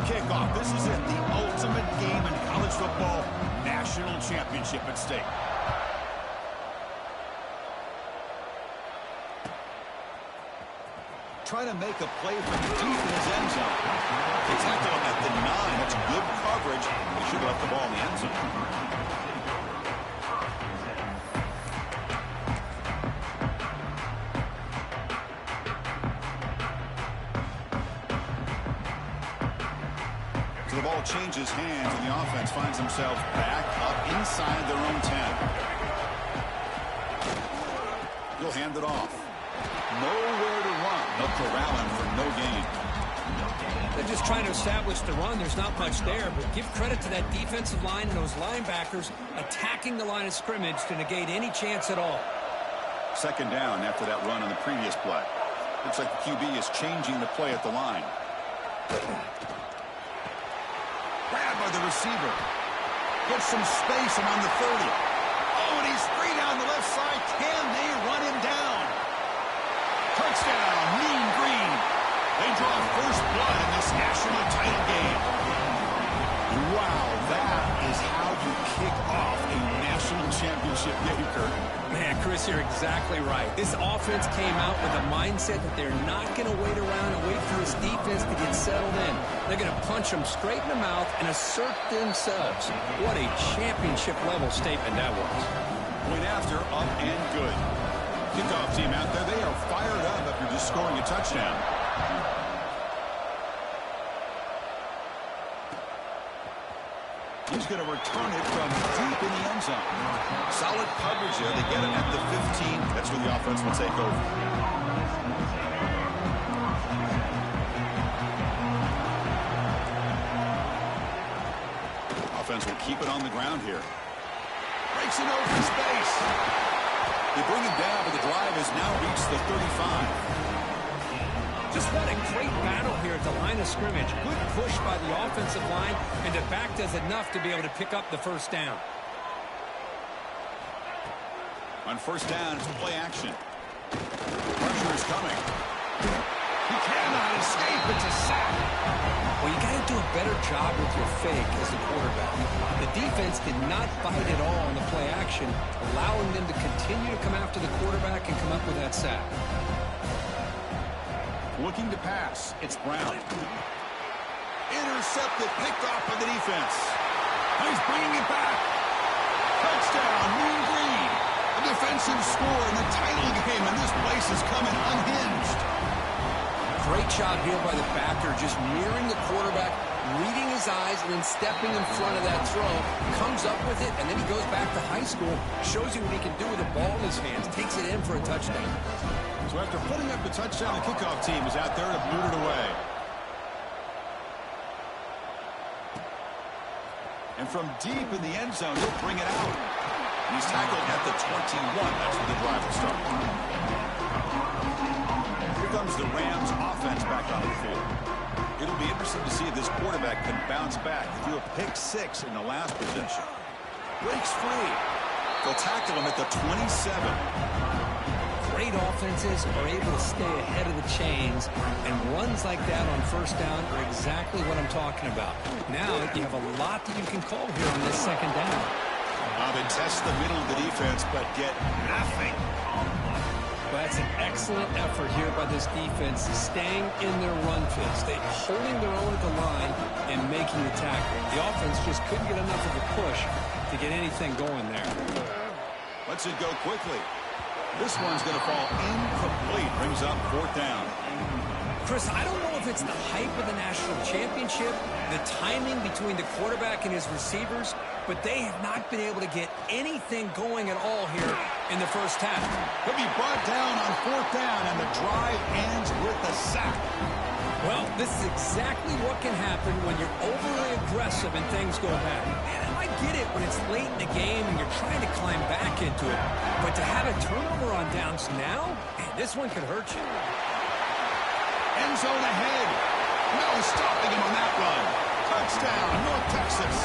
kickoff. This is it, the ultimate game in college football, national championship at stake. Trying to make a play from deep in his end zone. They tackle him at the 9. That's good coverage. They should have left the ball in the end zone. So the ball changes hands, and the offense finds themselves back up inside their own 10. He'll hand it off. Nowhere to run. They'll corral him for no gain. They're just trying to establish the run. There's not much there, but give credit to that defensive line and those linebackers attacking the line of scrimmage to negate any chance at all. Second down after that run on the previous play. Looks like the QB is changing the play at the line. Grabbed by the receiver. Gets some space around the 30. Oh, and he's free down the left side. Can they run him down? Touchdown, Mean Green. They draw first blood in this national title game. Wow, that is how you kick off a national championship game, Kurt. Man, Chris, you're exactly right. This offense came out with a mindset that they're not going to wait around and wait for this defense to get settled in. They're going to punch them straight in the mouth and assert themselves. What a championship-level statement that was. Point after, up and good. Kickoff team out there, they are fired up after just scoring a touchdown. He's going to return it from deep in the end zone. Solid coverage there. They get him at the 15. That's where the offense will take over. Offense will keep it on the ground here. Breaks it open space. They bring him down, but the drive has now reached the 35. Just what a great battle here at the line of scrimmage. Good push by the offensive line, and the back does enough to be able to pick up the first down. On first down, it's play action. Pressure is coming. He cannot escape. It's a sack. Well, you got to do a better job with your fake as the quarterback. The defense did not fight at all on the play action, allowing them to continue to come after the quarterback and come up with that sack. Looking to pass. It's Brown. Intercepted, picked off by the defense. He's bringing it back. Touchdown, Mean Green. A defensive score in the title game, and this place is coming unhinged. Great job here by the backer, just mirroring the quarterback, reading his eyes, and then stepping in front of that throw. Comes up with it, and then he goes back to high school, shows you what he can do with the ball in his hands, takes it in for a touchdown. So after putting up the touchdown, the kickoff team is out there to boot it away. And from deep in the end zone, he'll bring it out. He's tackled at the 21. That's where the drive will start. Here comes the Rams offense back on the field. It'll be interesting to see if this quarterback can bounce back. He threw a pick-6 in the last possession. Breaks free. They'll tackle him at the 27. Great offenses are able to stay ahead of the chains, and runs like that on first down are exactly what I'm talking about. Now you have a lot that you can call here on this second down. They test the middle of the defense, but get nothing. But that's an excellent effort here by this defense, staying in their run fits. They're holding their own at the line and making the tackle. The offense just couldn't get enough of a push to get anything going there. Lets it go quickly. This one's going to fall incomplete. Brings up fourth down. Chris, I don't know if it's the hype of the national championship, the timing between the quarterback and his receivers, but they have not been able to get anything going at all here in the first half. He'll be brought down on fourth down, and the drive ends with a sack. Well, this is exactly what can happen when you're overly aggressive and things go bad. And I get it when it's late in the game and you're trying to climb back into it. But to have a turnover on downs now, man, this one could hurt you. End zone ahead. No stopping him on that run. Touchdown, North Texas.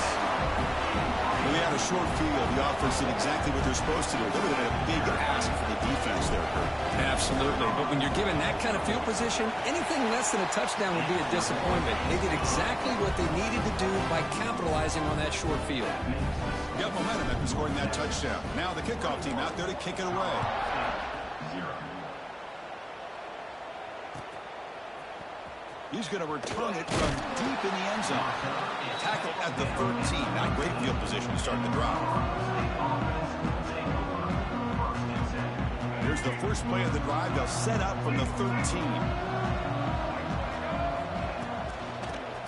The Yeah, a short field. The offense did exactly what they're supposed to do. They would have been a big ask for the defense there, Kurt. Absolutely. But when you're given that kind of field position, anything less than a touchdown would be a disappointment. They did exactly what they needed to do by capitalizing on that short field. Got momentum after scoring that touchdown. Now the kickoff team out there to kick it away. He's going to return it from deep in the end zone. Tackled at the 13. Not great field position to start the drive. Here's the first play of the drive. They'll set up from the 13.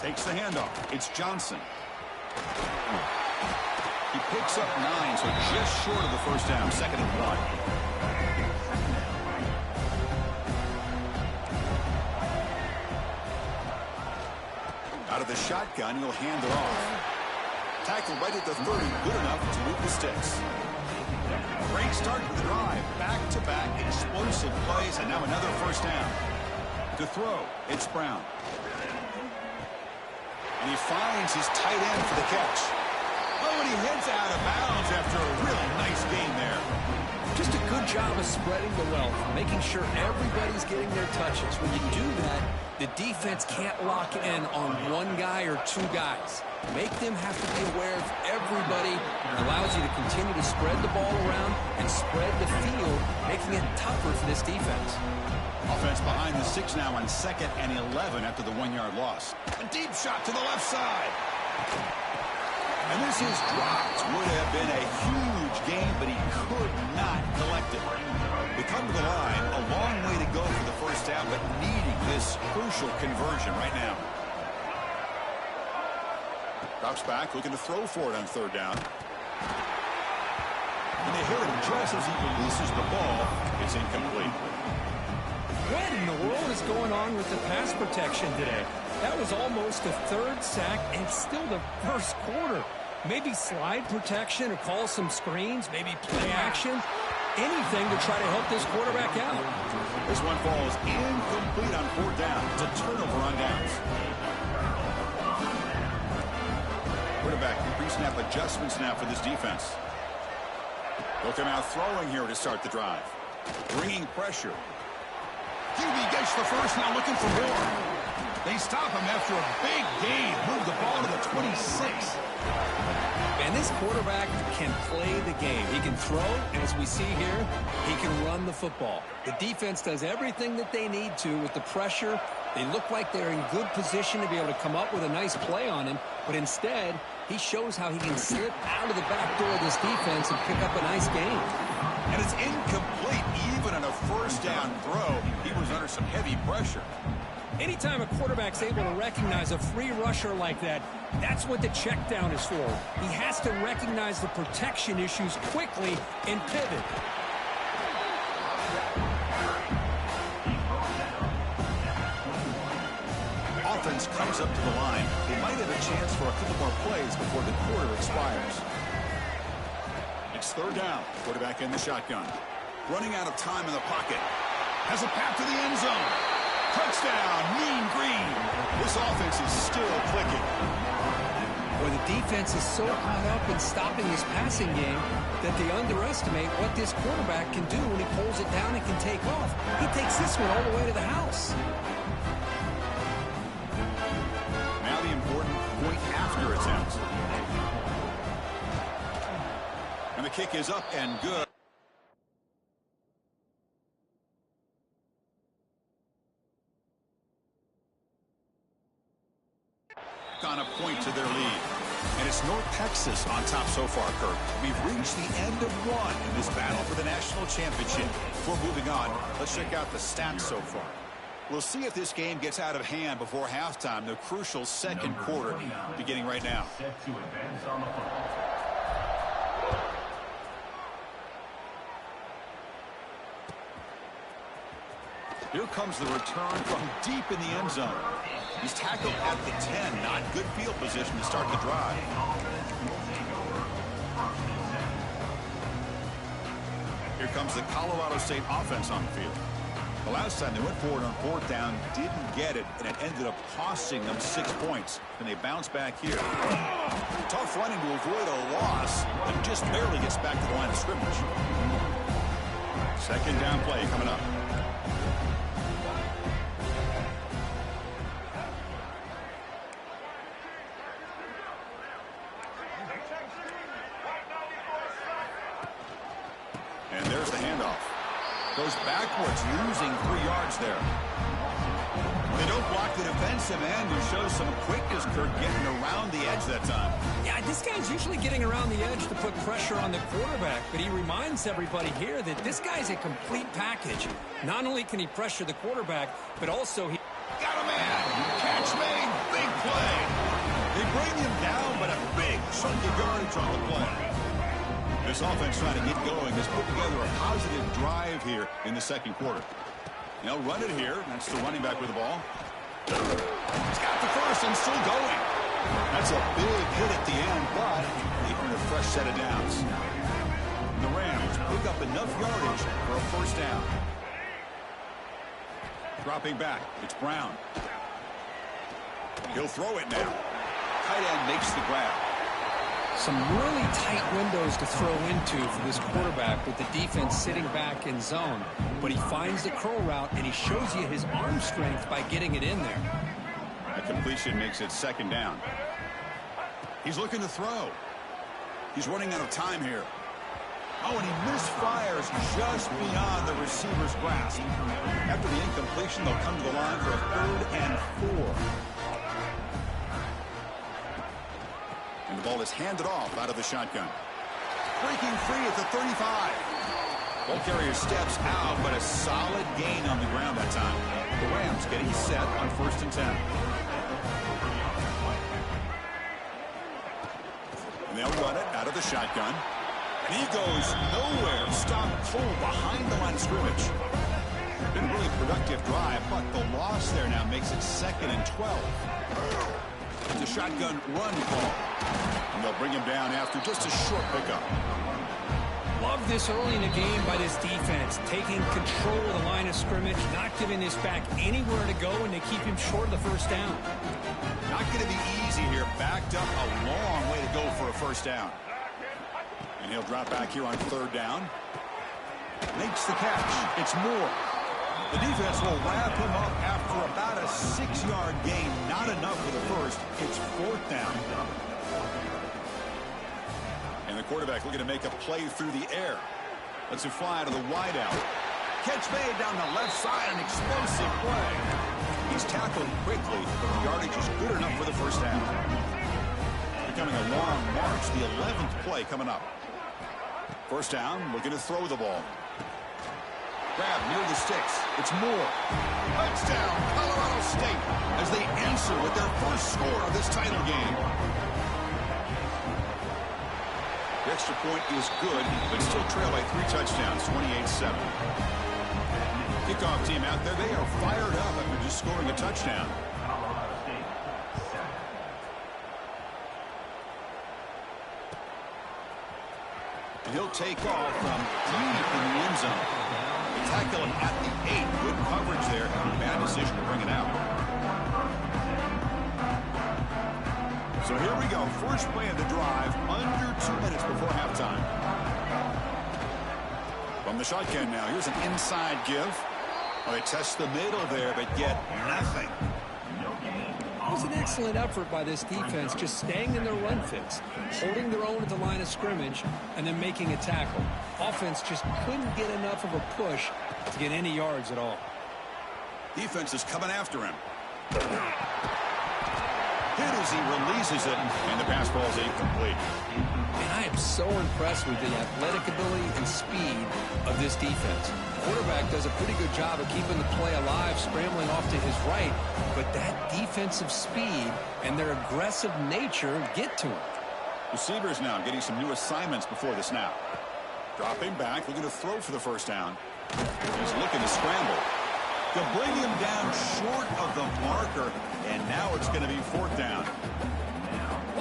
Takes the handoff. It's Johnson. He picks up 9, so just short of the first down. 2nd and 1. Out of the shotgun, he'll hand it off. Tackled right at the 30, good enough to move the sticks. Great start to the drive. Back-to-back explosive plays, and now another first down. To throw, it's Brown. And he finds his tight end for the catch. Oh, and he heads out of bounds after a really nice game there. Just a good job of spreading the wealth, making sure everybody's getting their touches. When you do that, the defense can't lock in on one guy or two guys. Make them have to be aware of everybody. It allows you to continue to spread the ball around and spread the field, making it tougher for this defense. Offense behind the 6 now on 2nd and 11 after the 1-yard loss. A deep shot to the left side. And this is dropped. Would have been a huge game, but he could not collect it. We come to the line, a long way to go for the first down, but needing this crucial conversion right now. Drops back, looking to throw for it on 3rd down. And they hit him just as he releases the ball. It's incomplete. What in the world is going on with the pass protection today? That was almost a 3rd sack and still the 1st quarter. Maybe slide protection or call some screens, maybe play action. Anything to try to help this quarterback out. This one falls incomplete on 4th down. It's a turnover on downs. Quarterback pre-snap adjustments now for this defense. They'll come out throwing here to start the drive. Bringing pressure. QB gets the first, now looking for more. They stop him after a big gain. Move the ball to the 26. And this quarterback can play the game. He can throw, and as we see here, he can run the football. The defense does everything that they need to with the pressure. They look like they're in good position to be able to come up with a nice play on him, but instead, he shows how he can slip out of the back door of this defense and pick up a nice gain. And it's incomplete. Even on a first down throw, he was under some heavy pressure. Anytime a quarterback's able to recognize a free rusher like that, that's what the check down is for. He has to recognize the protection issues quickly and pivot. Offense comes up to the line. They might have a chance for a couple more plays before the quarter expires. It's 3rd down. Quarterback in the shotgun. Running out of time in the pocket. Has a path to the end zone. Touchdown, Mean Green. This offense is still clicking. Well, the defense is so caught up in stopping this passing game that they underestimate what this quarterback can do when he pulls it down and can take off. He takes this one all the way to the house. Now the important point after attempt. And the kick is up and good. On a point to their lead. And it's North Texas on top so far, Kirk. We've reached the end of one in this battle for the national championship. Before moving on, let's check out the stats so far. We'll see if this game gets out of hand before halftime, the crucial 2nd quarter beginning right now. Here comes the return from deep in the end zone. He's tackled at the 10. Not good field position to start the drive. Here comes the Colorado State offense on the field. The last time they went for it on fourth down, didn't get it, and it ended up costing them 6 points. And they bounce back here. Tough running to avoid a loss, and just barely gets back to the line of scrimmage. Second down play coming up. And there's the handoff. Goes backwards, losing 3 yards there. They don't block the defensive end, who shows some quickness, Kirk, getting around the edge that time. Yeah, this guy's usually getting around the edge to put pressure on the quarterback, but he reminds everybody here that this guy's a complete package. Not only can he pressure the quarterback, but also he... Got a man! Catch made! Big play! They bring him down, but a big chunk of yardage on the play. This offense trying to get going has put together a positive drive here in the second quarter. They'll run it here. That's the running back with the ball. He's got the first and still going. That's a big hit at the end, but they earn a fresh set of downs. The Rams pick up enough yardage for a first down. Dropping back. It's Brown. He'll throw it now. Tight end makes the grab. Some really tight windows to throw into for this quarterback with the defense sitting back in zone. But he finds the curl route, and he shows you his arm strength by getting it in there. A completion makes it second down. He's looking to throw. He's running out of time here. Oh, and he misfires just beyond the receiver's grasp. After the incompletion, they'll come to the line for a 3rd and 4. And the ball is handed off out of the shotgun. Breaking free at the 35. Ball carrier steps out, but a solid gain on the ground that time. The Rams getting set on 1st and 10. And they'll run it out of the shotgun. And he goes nowhere. Stop full behind the line of scrimmage. Been a really productive drive, but the loss there now makes it 2nd and 12. It's a shotgun run call. And they'll bring him down after just a short pickup. Love this early in the game by this defense, taking control of the line of scrimmage, not giving this back anywhere to go, and they keep him short of the first down. Not going to be easy here. Backed up a long way to go for a first down. And he'll drop back here on 3rd down. Makes the catch. It's Moore. The defense will wrap him up after about a 6-yard gain. Not enough for the first. It's 4th down. And the quarterback looking to make a play through the air. Lets it fly out of the wideout. Catch made down the left side. An explosive play. He's tackled quickly, but the yardage is good enough for the first down. Becoming a long march. The 11th play coming up. First down, looking to throw the ball. Grab near the sticks. It's Moore. Touchdown, Colorado State, as they answer with their first score of this title game. The extra point is good, but still trail by 3 touchdowns, 28-7. Kickoff team out there, they are fired up after just scoring a touchdown. And he'll take off from deep in the end zone. They tackle him at the 8. Good coverage there. Bad decision to bring it out. So here we go. First play of the drive. Under 2 minutes before halftime. From the shotgun now. Here's an inside give. Well, they test the middle there, but get nothing. It was an excellent effort by this defense, just staying in their run fits, holding their own at the line of scrimmage, and then making a tackle. Offense just couldn't get enough of a push to get any yards at all. Defense is coming after him. Hit as he releases it, and the pass ball is incomplete. And I am so impressed with the athletic ability and speed of this defense. The quarterback does a pretty good job of keeping the play alive, scrambling off to his right, but that defensive speed and their aggressive nature get to him. Receivers now getting some new assignments before the snap. Dropping back, looking to throw for the first down. He's looking to scramble. They'll bring him down short of the marker, and now it's going to be 4th down.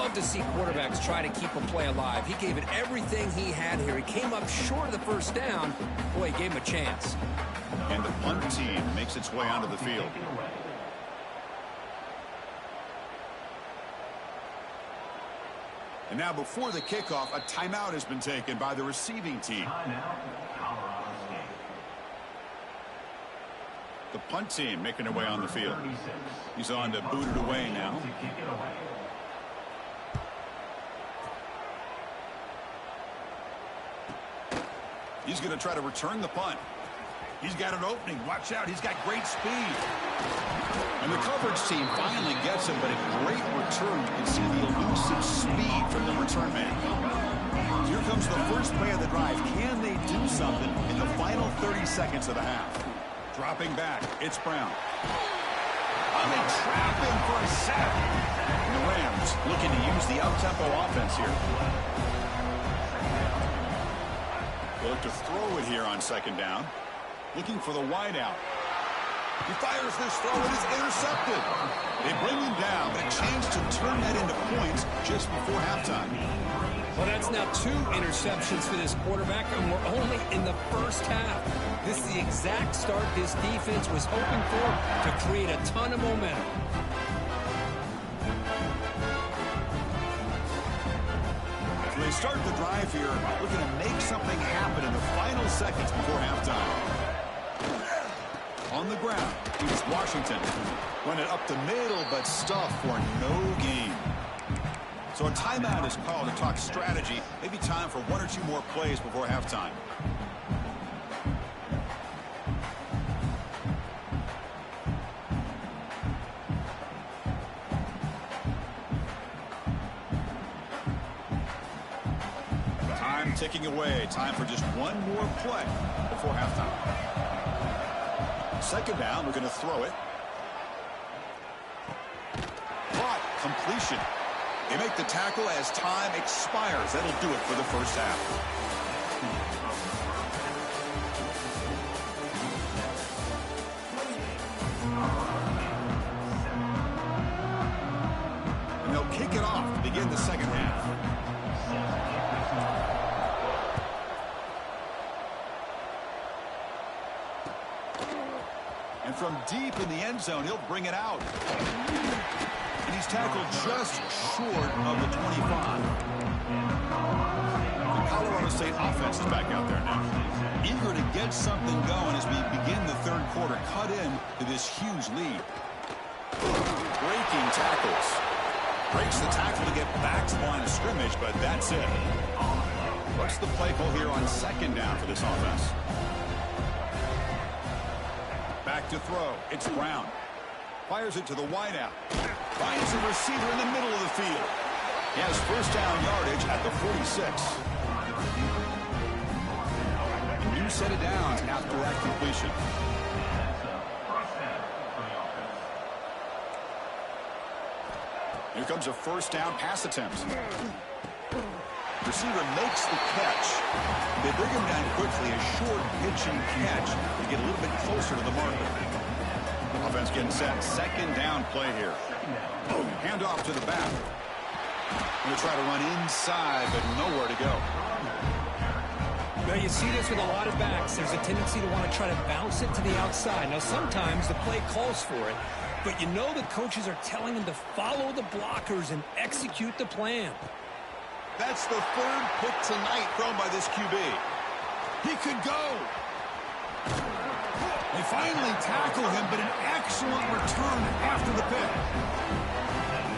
love to see quarterbacks try to keep a play alive. He gave it everything he had here. He came up short of the first down. Boy, he gave him a chance. And the punt team makes its way onto the field. And now before the kickoff, a timeout has been taken by the receiving team. The punt team making their way on the field. He's on to boot it away now. He's going to try to return the punt. He's got an opening. Watch out. He's got great speed. And the coverage team finally gets him, but a great return. You can see the elusive speed from the return man. Here comes the first play of the drive. Can they do something in the final 30 seconds of the half? Dropping back. It's Brown. Oh, they trap him for a sack. And the Rams looking to use the up-tempo offense here. They look to throw it here on second down. Looking for the wideout. He fires this throw. It is intercepted. They bring him down, but a chance to turn that into points just before halftime. Well, that's now 2 interceptions for this quarterback, and we're only in the first half. This is the exact start this defense was hoping for to create a ton of momentum. So they start the drive here, looking to make something happen in the final seconds before halftime. On the ground, here's Washington. Run it up the middle, but stuffed for no gain. So a timeout is called to talk strategy. Maybe time for 1 or 2 more plays before halftime. Time ticking away. Time for just 1 more play before halftime. Second down, we're going to throw it. Caught, completion. They make the tackle as time expires. That'll do it for the first half. And they'll kick it off to begin the second half. And from deep in the end zone, he'll bring it out. And he's tackled just short of the 25. The Colorado State offense is back out there now. Eager to get something going as we begin the third quarter. Cut in to this huge lead. Breaking tackles. Breaks the tackle to get back to the line of scrimmage, but that's it. What's the play call here on second down for this offense? Back to throw. It's Brown. Fires it to the wideout. Finds a receiver in the middle of the field. He has first down yardage at the 46. A new set of downs after that completion. Here comes a first down pass attempt. Receiver makes the catch. They bring him down quickly. A short pitching catch to get a little bit closer to the marker. Offense getting set. Second down play here. Hand off to the back. Going to try to run inside, but nowhere to go. Now, you see this with a lot of backs. There's a tendency to want to try to bounce it to the outside. Now, sometimes the play calls for it, but you know the coaches are telling them to follow the blockers and execute the plan. That's the third pick tonight thrown by this QB. He could go. They finally tackle him, but an excellent return after the pick.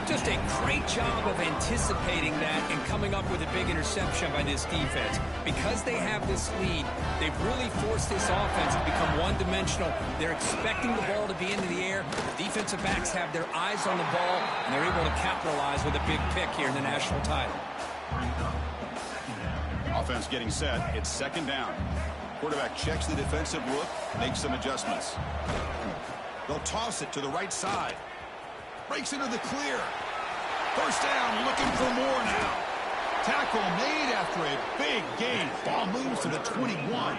Just a great job of anticipating that and coming up with a big interception by this defense. Because they have this lead, they've really forced this offense to become one-dimensional. They're expecting the ball to be into the air. The defensive backs have their eyes on the ball, and they're able to capitalize with a big pick here in the national title. Offense getting set. It's second down. Quarterback checks the defensive look, makes some adjustments. They'll toss it to the right side. Breaks into the clear. First down, looking for more now. Tackle made after a big gain. Ball moves to the 21.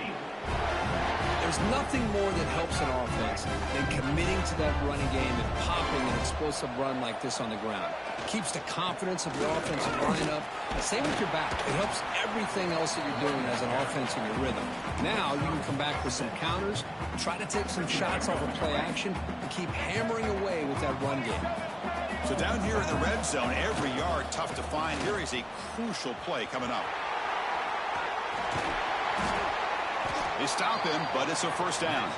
There's nothing more that helps an offense than committing to that running game and popping an explosive run like this on the ground. It keeps the confidence of your offensive lineup. Same with your back. It helps everything else that you're doing as an offense in your rhythm. Now you can come back with some counters, try to take some shots off of play action, and keep hammering away with that run game. So down here in the red zone, every yard tough to find. Here is a crucial play coming up. They stop him, but it's a first down.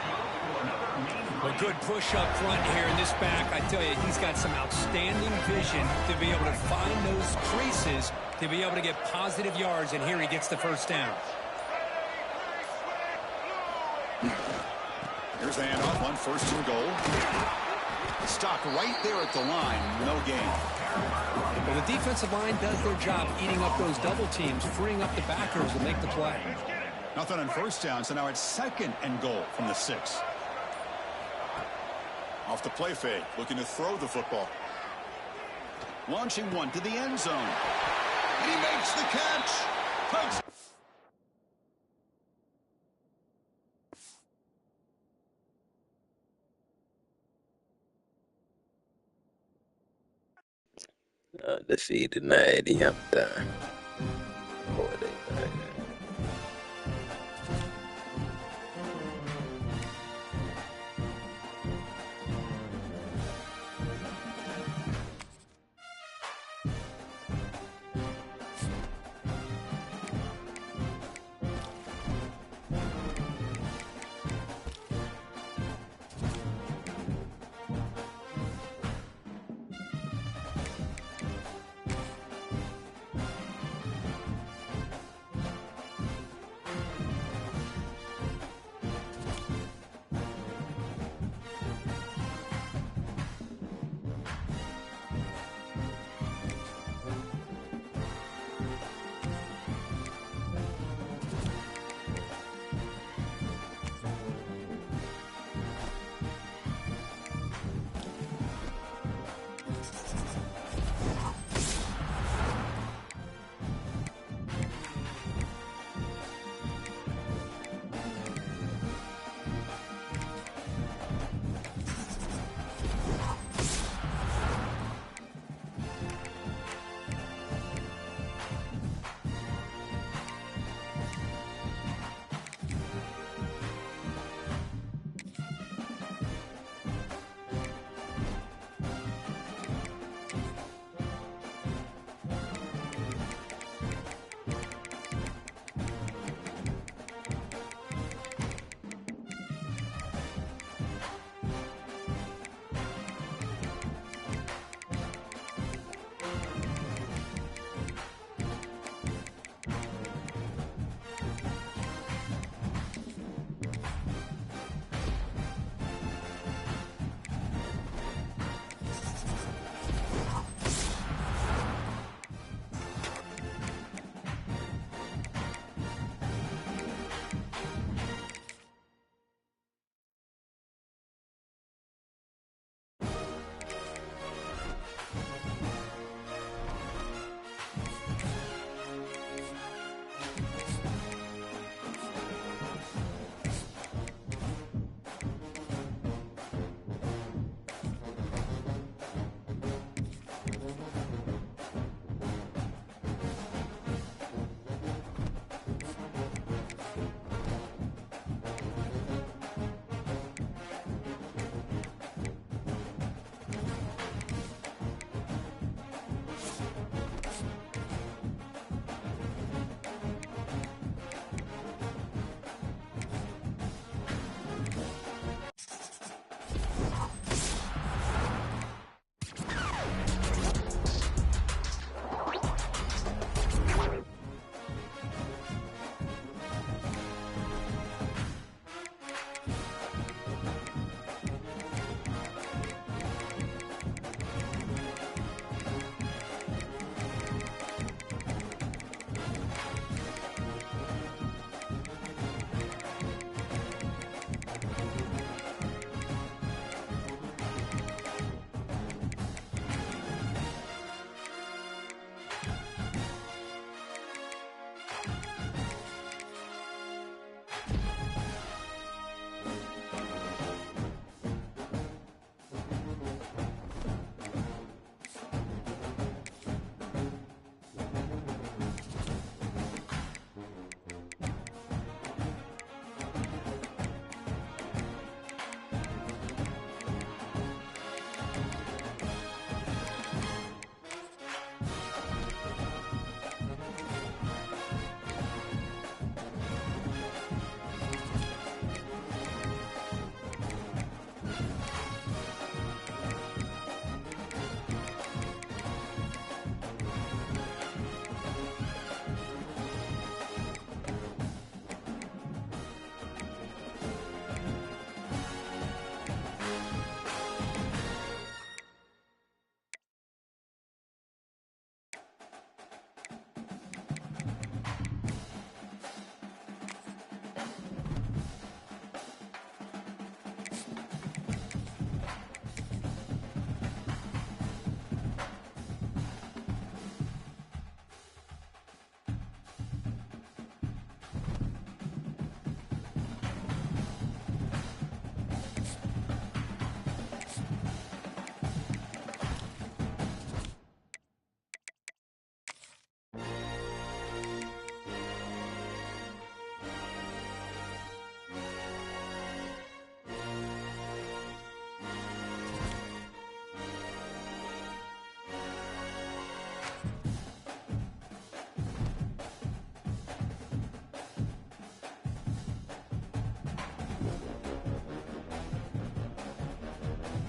A good push up front here in this back. I tell you, he's got some outstanding vision to be able to find those creases, to be able to get positive yards, and here he gets the first down. Here's the handoff on 1st and goal. Stopped right there at the line. No gain. Well, the defensive line does their job eating up those double teams, freeing up the backers to make the play. Nothing on 1st down, so now it's 2nd and goal from the 6. Off the play fake, looking to throw the football. Launching one to the end zone. And he makes the catch. Touch. Undefeated 90, I'm done. 4-8,